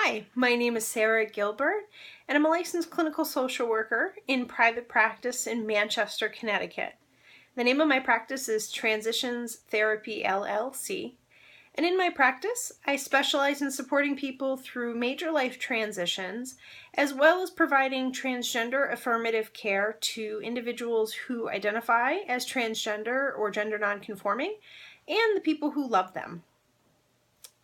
Hi, my name is Sarah Gilbert, and I'm a licensed clinical social worker in private practice in Manchester, Connecticut. The name of my practice is Transitions Therapy LLC, and in my practice, I specialize in supporting people through major life transitions, as well as providing transgender affirmative care to individuals who identify as transgender or gender nonconforming, and the people who love them.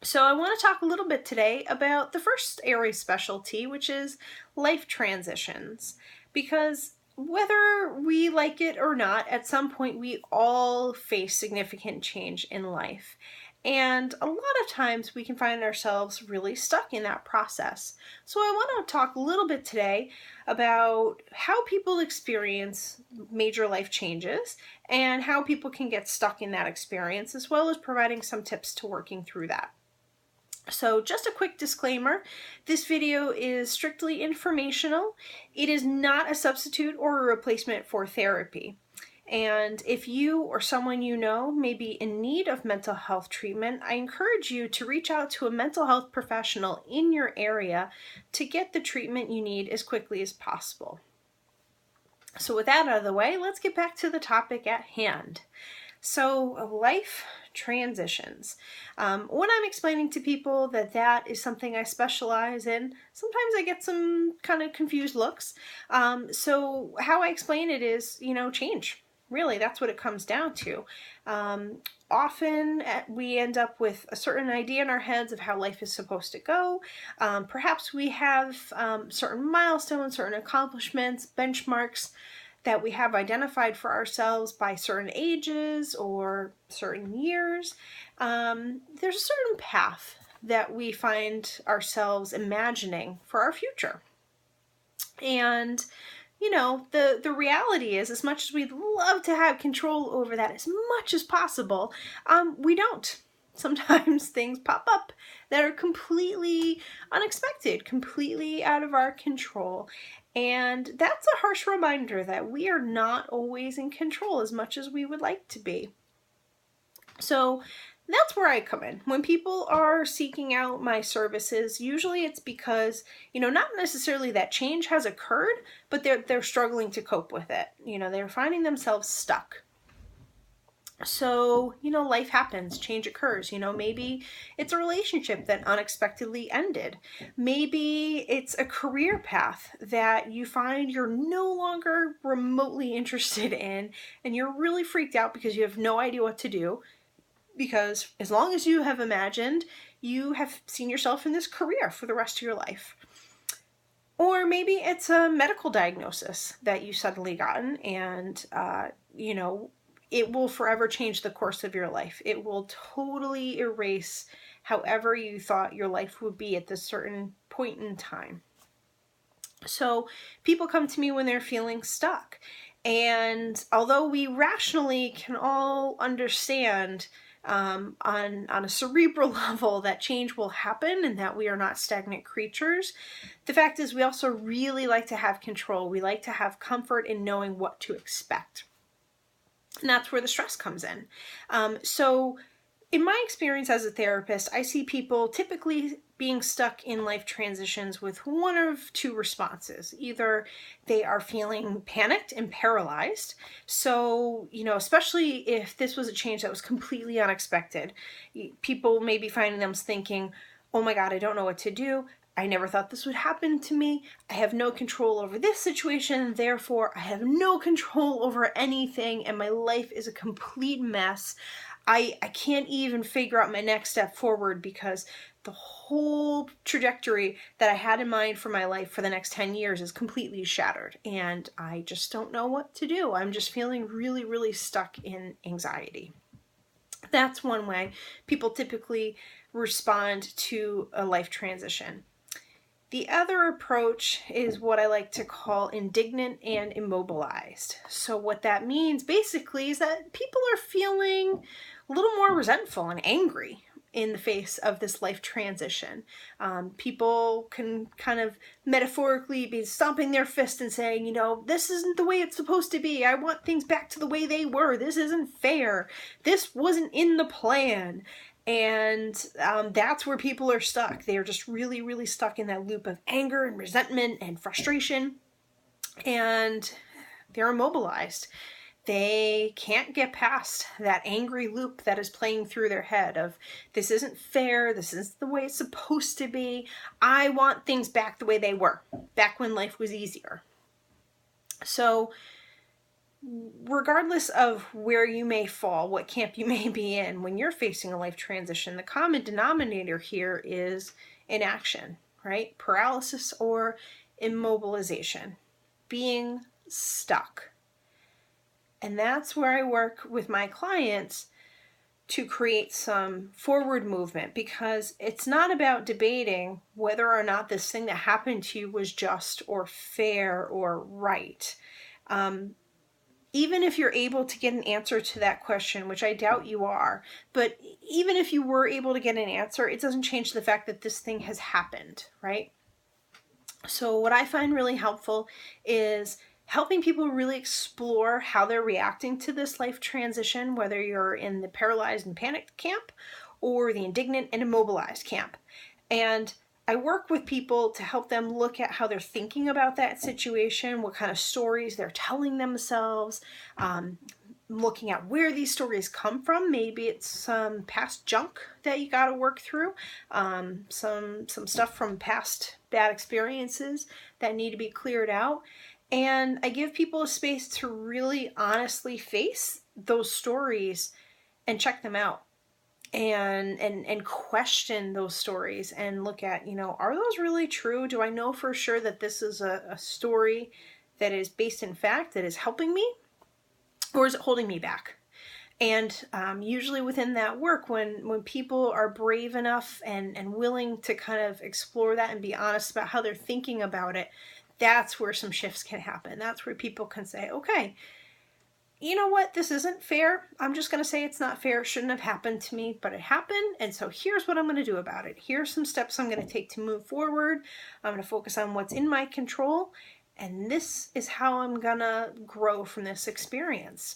So I want to talk a little bit today about the first area specialty, which is life transitions, because whether we like it or not, at some point we all face significant change in life. And a lot of times we can find ourselves really stuck in that process. So I want to talk a little bit today about how people experience major life changes and how people can get stuck in that experience, as well as providing some tips to working through that. So just a quick disclaimer, this video is strictly informational. It is not a substitute or a replacement for therapy. And if you or someone you know may be in need of mental health treatment, I encourage you to reach out to a mental health professional in your area to get the treatment you need as quickly as possible. So with that out of the way, let's get back to the topic at hand. So life transitions. When I'm explaining to people that is something I specialize in, sometimes I get some kind of confused looks. So how I explain it is, change. Really, that's what it comes down to. Often we end up with a certain idea in our heads of how life is supposed to go. Perhaps we have certain milestones, certain accomplishments, benchmarks that we have identified for ourselves by certain ages or certain years. There's a certain path that we find ourselves imagining for our future. And the reality is, as much as we'd love to have control over that as much as possible, we don't. Sometimes things pop up that are completely unexpected, completely out of our control. And that's a harsh reminder that we are not always in control as much as we would like to be. So that's where I come in. When people are seeking out my services, usually it's because, not necessarily that change has occurred, but they're struggling to cope with it. They're finding themselves stuck. So, life happens, change occurs. Maybe it's a relationship that unexpectedly ended. Maybe it's a career path that you find you're no longer remotely interested in, and you're really freaked out because you have no idea what to do. Because as long as you have imagined, you have seen yourself in this career for the rest of your life. Or maybe it's a medical diagnosis that you suddenly gotten, and, it will forever change the course of your life. It will totally erase however you thought your life would be at this certain point in time. So people come to me when they're feeling stuck. And although we rationally can all understand on a cerebral level that change will happen and that we are not stagnant creatures, the fact is we also really like to have control. We like to have comfort in knowing what to expect. And that's where the stress comes in. So in my experience as a therapist, I see people typically being stuck in life transitions with one of two responses. Either they are feeling panicked and paralyzed. So, especially if this was a change that was completely unexpected, people may be finding themselves thinking, oh my God, I don't know what to do. I never thought this would happen to me. I have no control over this situation. Therefore, I have no control over anything, and my life is a complete mess. I can't even figure out my next step forward because the whole trajectory that I had in mind for my life for the next 10 years is completely shattered, and I just don't know what to do. I'm just feeling really, really stuck in anxiety. That's one way people typically respond to a life transition. The other approach is what I like to call indignant and immobilized. So what that means basically is that people are feeling a little more resentful and angry in the face of this life transition. People can kind of metaphorically be stomping their fist and saying, this isn't the way it's supposed to be. I want things back to the way they were. This isn't fair. This wasn't in the plan. And that's where people are stuck. They are just really, really stuck in that loop of anger and resentment and frustration. And they're immobilized. They can't get past that angry loop that is playing through their head of, this isn't fair, this isn't the way it's supposed to be, I want things back the way they were, back when life was easier. So regardless of where you may fall, what camp you may be in, when you're facing a life transition, the common denominator here is inaction, right? Paralysis or immobilization, being stuck. And that's where I work with my clients to create some forward movement, because it's not about debating whether or not this thing that happened to you was just or fair or right. Even if you're able to get an answer to that question, which I doubt you are, but even if you were able to get an answer, it doesn't change the fact that this thing has happened, right? So what I find really helpful is helping people really explore how they're reacting to this life transition, whether you're in the paralyzed and panicked camp or the indignant and immobilized camp. And I work with people to help them look at how they're thinking about that situation, what kind of stories they're telling themselves, looking at where these stories come from. Maybe it's some past junk that you got to work through, some stuff from past bad experiences that need to be cleared out. And I give people a space to really honestly face those stories and check them out, and question those stories and look at, are those really true? Do I know for sure that this is a story that is based in fact, that is helping me? Or is it holding me back? And usually within that work, when people are brave enough and willing to kind of explore that and be honest about how they're thinking about it, that's where some shifts can happen. That's where people can say, okay, you know what, this isn't fair. I'm just going to say it's not fair. It shouldn't have happened to me, but it happened. And so here's what I'm going to do about it. Here's some steps I'm going to take to move forward. I'm going to focus on what's in my control. And this is how I'm going to grow from this experience.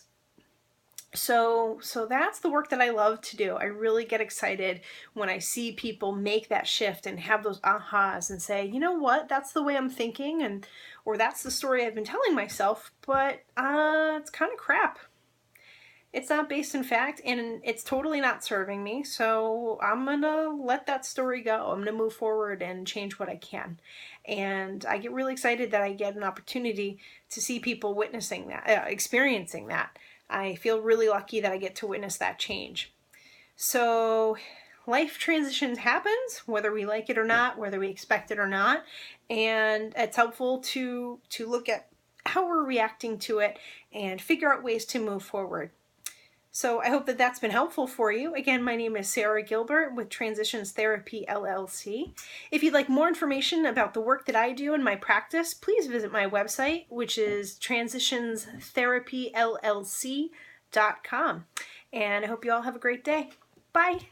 So that's the work that I love to do. I really get excited when I see people make that shift and have those ahas and say, you know what, that's the way I'm thinking, or that's the story I've been telling myself, but it's kind of crap. It's not based in fact, and it's totally not serving me, so I'm going to let that story go. I'm going to move forward and change what I can. And I get really excited that I get an opportunity to see people witnessing that, experiencing that. I feel really lucky that I get to witness that change. So life transitions happens, whether we like it or not, whether we expect it or not. And it's helpful to look at how we're reacting to it and figure out ways to move forward. So I hope that that's been helpful for you. Again, my name is Sarah Gilbert with Transitions Therapy, LLC. If you'd like more information about the work that I do in my practice, please visit my website, which is transitionstherapyllc.com. And I hope you all have a great day. Bye.